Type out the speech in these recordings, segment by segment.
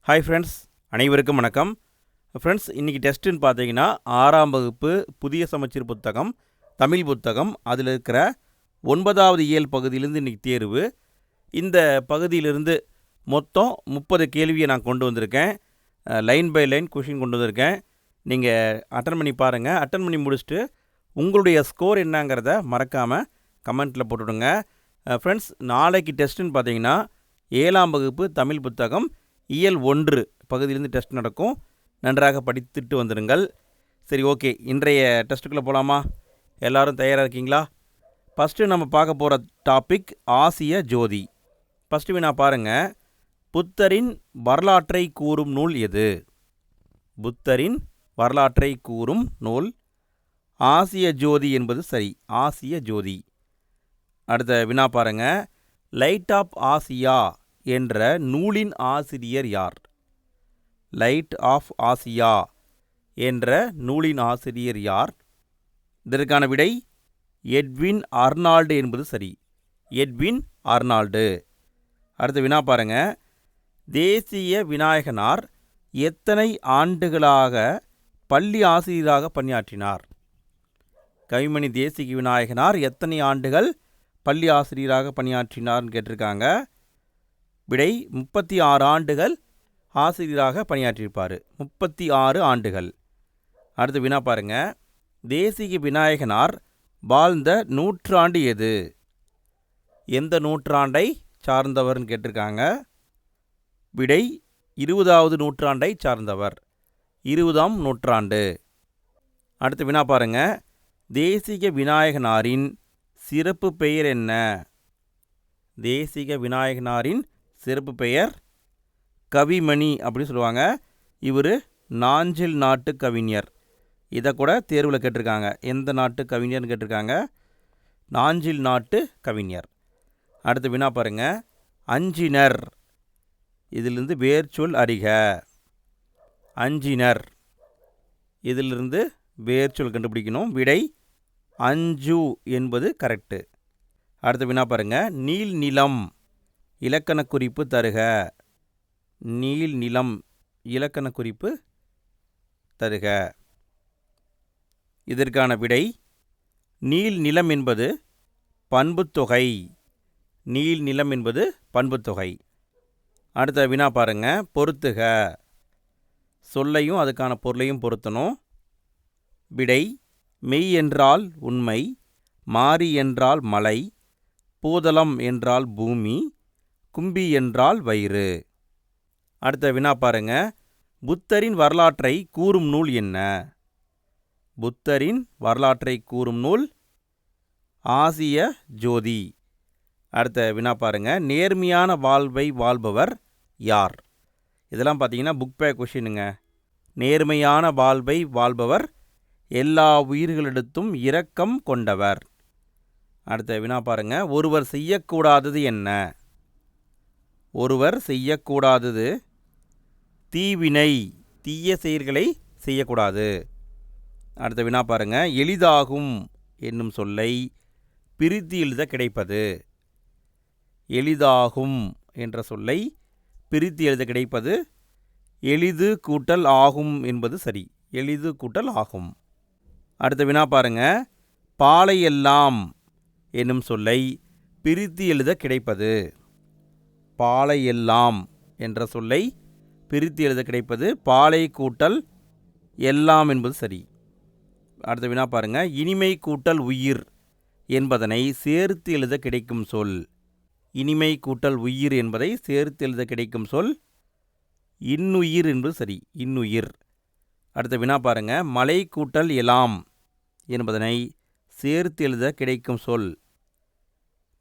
Hi friends, அனைவருக்கும் வணக்கம். Friends, இன்றைக்கி டெஸ்ட்டுன்னு பார்த்தீங்கன்னா 6ஆம் வகுப்பு புதிய சமச்சீர் புத்தகம், தமிழ் புத்தகம், அதில் இருக்கிற 9வது இயல் பகுதியிலேருந்து இன்றைக்கி தேர்வு. இந்த பகுதியிலிருந்து மொத்தம் 30 கேள்வியை நான் கொண்டு வந்திருக்கேன். லைன் பை லைன் கொஷின் கொண்டு வந்திருக்கேன். நீங்கள் அட்டன் பண்ணி பாருங்கள். அட்டன் பண்ணி முடிச்சுட்டு உங்களுடைய ஸ்கோர் என்னங்கிறத மறக்காமல் கமெண்ட்டில் போட்டுவிடுங்க. ஃப்ரெண்ட்ஸ், நாளைக்கு டெஸ்ட்டுன்னு பார்த்தீங்கன்னா 7ஆம் வகுப்பு தமிழ் புத்தகம் இயல் 1 பகுதியிலேருந்து டெஸ்ட் நடக்கும். நன்றாக படித்துட்டு வந்துடுங்கள். சரி, ஓகே, இன்றைய டெஸ்ட்டுக்குள்ளே போகலாமா? எல்லோரும் தயாராக இருக்கீங்களா? ஃபஸ்ட்டு நம்ம பார்க்க போகிற டாபிக் ஆசிய ஜோதி. ஃபஸ்ட்டு நான் பாருங்கள், புத்தரின் வரலாற்றை கூறும் நூல் எது? புத்தரின் வரலாற்றை கூறும் நூல் ஆசிய ஜோதி என்பது சரி. ஆசிய ஜோதி. அடுத்த வினா பாருங்கள், லைட் ஆஃப் ஆசியா என்ற நூலின் ஆசிரியர் யார்? லைட் ஆஃப் ஆசியா என்ற நூலின் ஆசிரியர் யார்? இதற்கான விடை எட்வின் அர்னால்டு என்பது சரி. Edwin Arnold. அடுத்த வினா பாருங்க, தேசிய விநாயகனார் எத்தனை ஆண்டுகளாக பள்ளி ஆசிரியராக பணியாற்றினார்? கவிமணி தேசிக விநாயகனார் எத்தனை ஆண்டுகள் பள்ளி ஆசிரியராக பணியாற்றினார்னு கேட்டிருக்காங்க. விடை 36 ஆண்டுகள் ஆசிரியராக பணியாற்றியிருப்பார். 36 ஆண்டுகள். அடுத்து வினா பாருங்க, தேசிக விநாயகனார் வாழ்ந்த நூற்றாண்டு எது? எந்த நூற்றாண்டை சார்ந்தவர்னு கேட்டிருக்காங்க. விடை 20வது நூற்றாண்டை சார்ந்தவர். 20ஆம் நூற்றாண்டு. அடுத்து வினா பாருங்க, தேசிக விநாயகனாரின் சிறப்பு பெயர் என்ன? தேசிக விநாயகனாரின் சிறப்பு பெயர் கவிமணி அப்படின்னு சொல்லுவாங்க. இவர் நாஞ்சில் நாட்டு கவிஞர். இதை கூட தேர்வில் கேட்டிருக்காங்க. எந்த நாட்டு கவிஞர்னு கேட்டிருக்காங்க. நாஞ்சில் நாட்டு கவிஞர். அடுத்த வினா பாருங்க, அஞ்சினர் இதிலிருந்து வேர்ச்சொல் அறிக. அஞ்சினர் இதிலிருந்து வேர்ச்சொல் கண்டுபிடிக்கணும். விடை அஞ்சு என்பது கரெக்டு. அடுத்த வினா பாருங்க, நீல் நிலம் இலக்கண குறிப்பு தருக. நீல் நிலம் இலக்கண குறிப்பு தருக. இதற்கான விடை நீல் நிலம் என்பது பண்புத்தொகை. நீல் நிலம் என்பது பண்புத்தொகை. அடுத்த வினா பாருங்க, பொருத்துக. சொல்லையும் அதுக்கான பொருளையும் பொருத்தணும். விடை மெய் என்றால் உண்மை, மாறி என்றால் மலை, பூதளம் என்றால் பூமி, கும்பி என்றால் வயிறு. அடுத்த வினா பாருங்க, புத்தரின் வரலாற்றை கூறும் நூல் என்ன? புத்தரின் வரலாற்றை கூறும் நூல் ஆசிய ஜோதி. அடுத்த வினா பாருங்க, நேர்மையான வாழ்வை வாழ்பவர் யார்? இதெல்லாம் பார்த்தீங்கன்னா புக் பேக் கொஷினுங்க. நேர்மையான வாழ்வை வாழ்பவர் எல்லா உயிர்களிடத்தும் இரக்கம் கொண்டவர். அடுத்த வினா பாருங்க, ஒருவர் செய்யக்கூடாதது என்ன? ஒருவர் செய்யக்கூடாதது தீவினை, தீய செயல்களை செய்யக்கூடாது. அடுத்த வினா பாருங்க, எளிதாகும் என்னும் சொல்லை பிரித்து எழுத கிடைப்பது. எளிதாகும் என்ற சொல்லை பிரித்து எழுத கிடைப்பது எளிது கூட்டல் ஆகும் என்பது சரி. எளிது கூட்டல் ஆகும். அடுத்த வினா பாருங்க, பாலையெல்லாம் என்னும் சொல்லை பிரித்து எழுத கிடைப்பது. பாலையெல்லாம் என்ற சொல்லை பிரித்து எழுத கிடைப்பது பாலை கூட்டல் எல்லாம் என்பது சரி. அடுத்த வினா பாருங்க, இனிமை கூட்டல் உயிர் என்பதனை சேர்த்து எழுத கிடைக்கும் சொல். இனிமை கூட்டல் உயிர் என்பதை சேர்த்து எழுத கிடைக்கும் சொல் இன்னுயிர் என்பது சரி. இன்னுயிர். அடுத்த வினா பாருங்க, மலை கூட்டல் எலாம் என்பதனை சேர்த்து எழுத கிடைக்கும் சொல்.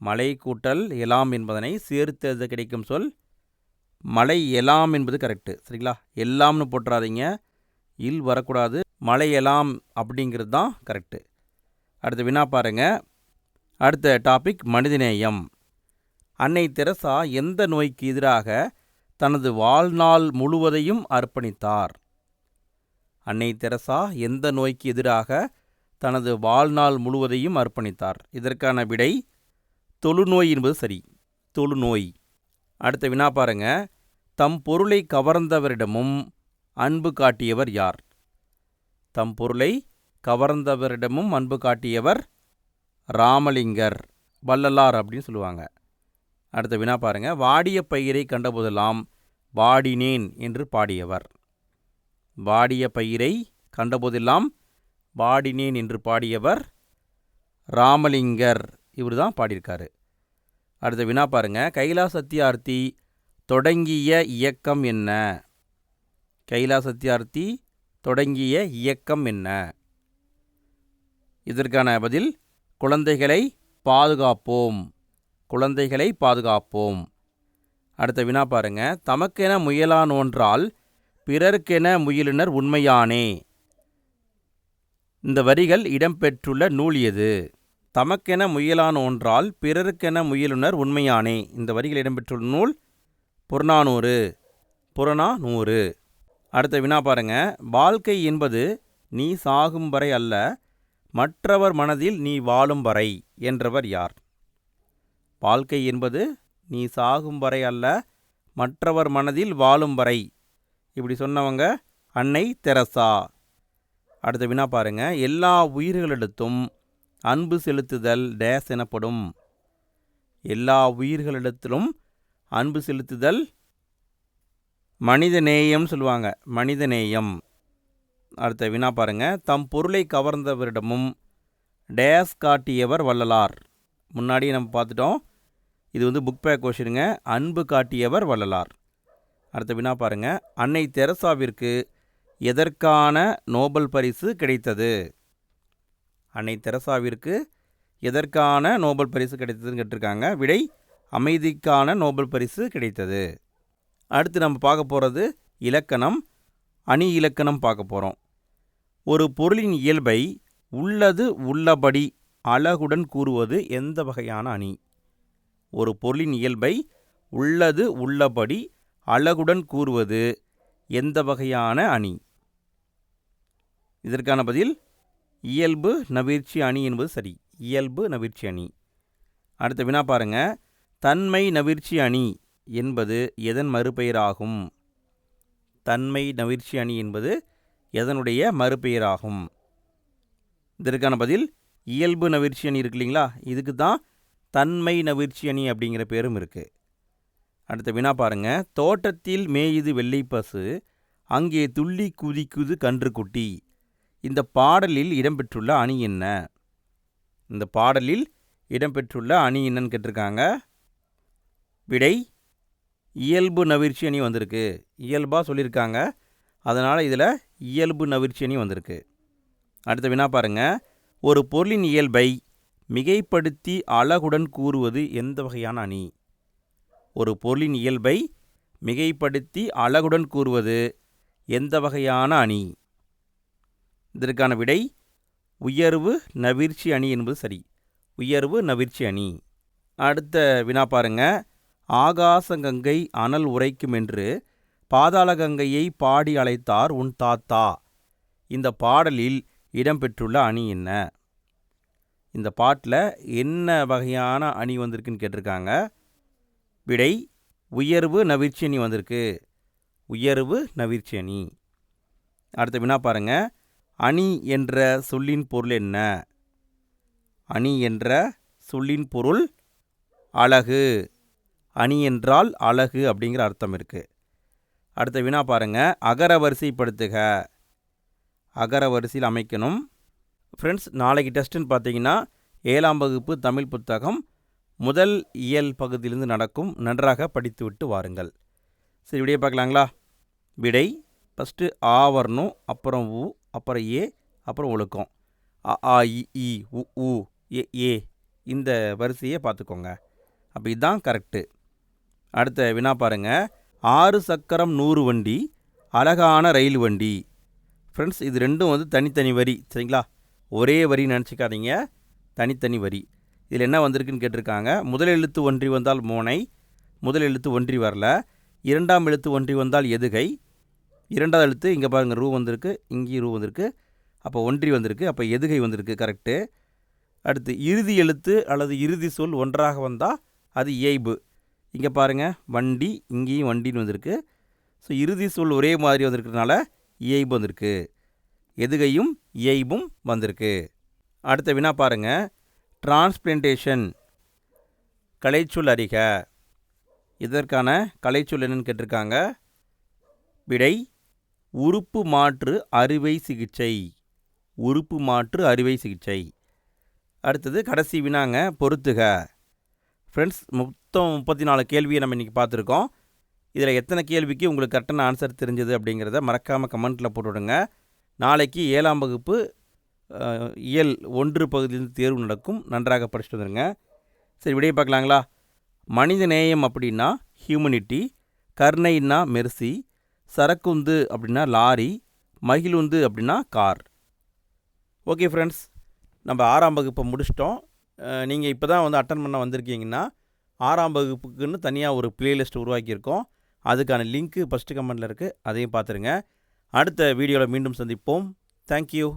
மலை கூட்டல் எலாம் என்பதனை சேர்த்து எழுத கிடைக்கும் சொல் மலை எலாம் என்பது கரெக்டு. சரிங்களா? எல்லாம்னு போட்டுறாதீங்க, இல் வரக்கூடாது. மலை எலாம் அப்படிங்கிறது தான் கரெக்டு. அடுத்த வினா பாருங்க, அடுத்த டாபிக் மனிதநேயம். அன்னை தெரசா எந்த நோய்க்கு எதிராக தனது வாழ்நாள் முழுவதையும் அர்ப்பணித்தார்? அன்னை தெரசா எந்த நோய்க்கு எதிராக தனது வாழ்நாள் முழுவதையும் அர்ப்பணித்தார்? இதற்கான விடை தொழுநோய் என்பது சரி. தொழுநோய். அடுத்த வினா பாருங்க, தம் பொருளை கவர்ந்தவரிடமும் அன்பு காட்டியவர் யார்? தம் பொருளை கவர்ந்தவரிடமும் அன்பு காட்டியவர் ராமலிங்கர், வள்ளலார் அப்படின்னு சொல்லுவாங்க. அடுத்த வினா பாருங்க. வாடிய பயிரை கண்டபோதெல்லாம் வாடினேன் என்று பாடியவர். வாடிய பயிரை கண்டபோதெல்லாம் வாடினேன் என்று பாடியவர் ராமலிங்கர். இவர் தான் பாடியிருக்காரு. அடுத்த வினா பாருங்க. கைலாச சத்தியார்த்தி தொடங்கிய இயக்கம் என்ன? கைலாச சத்தியார்த்தி தொடங்கிய இயக்கம் என்ன? இதற்கான பதில் குழந்தைகளை பாதுகாப்போம். குழந்தைகளை பாதுகாப்போம். அடுத்த வினா பாருங்க. தமக்கென முயலானோன்றால் பிறர்க்கென முயலுனர் உண்மையானே. இந்த வரிகள் இடம்பெற்றுள்ள நூல் எது? தமக்கென முயலானோன்றால் பிறருக்கென முயலுனர் உண்மையானே. இந்த வரிகள் இடம்பெற்றுள்ள நூல் புறநானூறு. புறநானூறு. அடுத்த வினா பாருங்க. வாழ்க்கை என்பது நீ சாகும் வரை அல்ல, மற்றவர் மனதில் நீ வாழும் வரை என்றவர் யார்? வாழ்க்கை என்பது நீ சாகும் வரை அல்ல, மற்றவர் மனதில் வாழும் வரை. இப்படி சொன்னவங்க அன்னை தெரசா. அடுத்த வினா பாருங்க. எல்லா உயிர்களிடத்தும் அன்பு செலுத்துதல் டேஸ் எனப்படும். எல்லா உயிர்களிடத்திலும் அன்பு செலுத்துதல் மனிதநேயம் சொல்லுவாங்க. மனிதநேயம். அடுத்த வினா பாருங்க. தம் பொருளை கவர்ந்தவரிடமும் டேஸ் காட்டியவர் வள்ளலார். முன்னாடியே நம்ம பார்த்துட்டோம். இது புக் பேக் கொஷினுங்க. அன்பு காட்டியவர் வள்ளலார். அடுத்த வினா பாருங்க. அன்னை தெரசாவிற்கு எதற்கான நோபல் பரிசு கிடைத்தது? அன்னை தெரசாவிற்கு எதற்கான நோபல் பரிசு கிடைத்ததுன்னு கேட்டிருக்காங்க. விடை அமைதிக்கான நோபல் பரிசு கிடைத்தது. அடுத்து நம்ம பார்க்க போகிறது இலக்கணம், அணி இலக்கணம் பார்க்க போகிறோம். ஒரு பொருளின் இயல்பை உள்ளது உள்ளபடி அழகுடன் கூறுவது எந்த வகையான அணி? ஒரு பொருளின் இயல்பை உள்ளது உள்ளபடி அழகுடன் கூறுவது எந்த வகையான அணி? இதற்கான பதில் இயல்பு நவிர்ச்சி அணி என்பது சரி. இயல்பு நவிர்ச்சி அணி. அடுத்த வினா பாருங்க. தன்மை நவிர்ச்சி அணி என்பது எதன் மறுபெயராகும்? தன்மை நவிர்ச்சி அணி என்பது எதனுடைய மறுபெயராகும்? இதற்கான பதில் இயல்பு நவிர்ச்சி அணி இருக்கு இல்லைங்களா, இதுக்கு தான் தன்மை நவிர்ச்சி அணி அப்படிங்கிற பேரும் இருக்குது. அடுத்த வினா பாருங்க. தோட்டத்தில் மேயுது வெள்ளை பசு, அங்கே துள்ளி குதிக்குது கன்றுக்குட்டி. இந்த பாடலில் இடம்பெற்றுள்ள அணி என்ன? இந்த பாடலில் இடம்பெற்றுள்ள அணி என்னன்னு கேட்டிருக்காங்க. விடை இயல்பு நவிர்ச்சி அணி வந்திருக்கு. இயல்பாக சொல்லியிருக்காங்க, அதனால் இதில் இயல்பு நவிர்ச்சி அணி வந்திருக்கு. அடுத்த வினா பாருங்க. ஒரு பொருளின் இயல்பை மிகைப்படுத்தி அழகுடன் கூறுவது எந்த வகையான அணி? ஒரு பொருளின் இயல்பை மிகைப்படுத்தி அழகுடன் கூறுவது எந்த வகையான அணி? இதற்கான விடை உயர்வு நவிர்ச்சி அணி என்பது சரி. உயர்வு நவிர்ச்சி அணி. அடுத்த வினா பாருங்க. ஆகாசகங்கை அனல் உரைக்கும் என்று பாதாளகங்கையை பாடி அழைத்தார் உன் தாத்தா. இந்த பாடலில் இடம்பெற்றுள்ள அணி என்ன? இந்த பாட்டில் என்ன வகையான அணி வந்திருக்குன்னு கேட்டிருக்காங்க. விடை உயர்வு நவிர்ச்சி அணி வந்திருக்கு. உயர்வு நவிர்ச்சி அணி. அடுத்த வினா பாருங்க. அணி என்ற சொல்லின் பொருள் என்ன? அணி என்ற சொல்லின் பொருள் அழகு. அணி என்றால் அழகு அப்படிங்கிற அர்த்தம் இருக்குது. அடுத்த வினா பாருங்க. அகர வரிசைப்படுத்துக. அகர வரிசையில் அமைக்கணும். ஃப்ரெண்ட்ஸ், நாளைக்கு டெஸ்ட்டுன்னு பார்த்தீங்கன்னா 7ஆம் வகுப்பு தமிழ் புத்தகம் முதல் இயல் பகுதியிலிருந்து நடக்கும். நன்றாக படித்துவிட்டு வாருங்கள். சரி, விடையை பார்க்கலாங்களா? விடை ஃபஸ்ட்டு ஆ வரணும், அப்புறம் உ, அப்புறம் ஏ, அப்புறம் ஒழுக்கம். அ ஆ இ ஈ உ ஊ ஏ ஏ, இந்த வரிசையை பார்த்துக்கோங்க. அப்போ இதுதான் கரெக்டு. அடுத்த வினா பாருங்க. 6 சக்கரம் 100 வண்டி, அழகான ரயில் வண்டி. ஃப்ரெண்ட்ஸ், இது ரெண்டும் தனித்தனி வரி, சரிங்களா? ஒரே வரி நினச்சிக்காதீங்க, தனித்தனி வரி. இதில் என்ன வந்திருக்குன்னு கேட்டிருக்காங்க. முதல் எழுத்து ஒன்றி வந்தால் மோனை, முதல் எழுத்து ஒன்றி வரல. இரண்டாம் எழுத்து ஒன்றி வந்தால் எதுகை. இரண்டாவது எழுத்து இங்கே பாருங்கள், ரூ வந்திருக்கு, இங்கேயும் ரூ வந்திருக்கு, அப்போ ஒன்றி வந்திருக்கு, அப்போ எதுகை வந்திருக்கு, கரெக்டு. அடுத்து இறுதி எழுத்து அல்லது இறுதி சொல் ஒன்றாக வந்தால் அது இயைபு. இங்கே பாருங்கள் வண்டி, இங்கேயும் வண்டின்னு வந்திருக்கு. ஸோ இறுதி சொல் ஒரே மாதிரி வந்திருக்கிறதுனால இயைபு வந்திருக்கு. எதுகையும் இயைபும் வந்திருக்கு. அடுத்த வினா பாருங்கள். டிரான்ஸ்பிளான்டேஷன் கலைச்சொல் அறிக. இதற்கான கலைச்சொல் என்னன்னு கேட்டிருக்காங்க. விடை உறுப்பு மாற்று அறுவை சிகிச்சை. உறுப்பு மாற்று அறுவை சிகிச்சை. அடுத்தது கடைசி வினாங்க, பொறுத்துக. ஃப்ரெண்ட்ஸ், மொத்தம் 34 கேள்வியை நம்ம இன்றைக்கி பார்த்துருக்கோம். இதில் எத்தனை கேள்விக்கு உங்களுக்கு கரெக்டான ஆன்சர் தெரிஞ்சது அப்படிங்கிறத மறக்காமல் கமெண்ட்டில் போட்டுவிடுங்க. நாளைக்கு 7ஆம் வகுப்பு இயல் 1 பகுதியிலிருந்து தேர்வு நடக்கும். நன்றாக படிச்சுட்டு வந்துடுங்க. சரி, விடையை பார்க்கலாங்களா? மனித நேயம் அப்படின்னா ஹியூமனிட்டி, கருணைன்னா மெர்சி, சரக்குந்து அப்படின்னா லாரி, மகிழுந்து அப்படின்னா கார். ஓகே ஃப்ரெண்ட்ஸ், நம்ம 6ஆம் வகுப்பை முடிச்சிட்டோம். நீங்கள் இப்போ தான் அட்டன் பண்ண வந்திருக்கீங்கன்னா 6ஆம் வகுப்புக்குன்னு தனியாக ஒரு பிளேலிஸ்ட் உருவாக்கியிருக்கோம். அதுக்கான லிங்க்கு ஃபஸ்ட்டு கமெண்ட்டில் இருக்குது. அதையும் பார்த்துருங்க. அடுத்த வீடியோவில் மீண்டும் சந்திப்போம். தேங்க்யூ.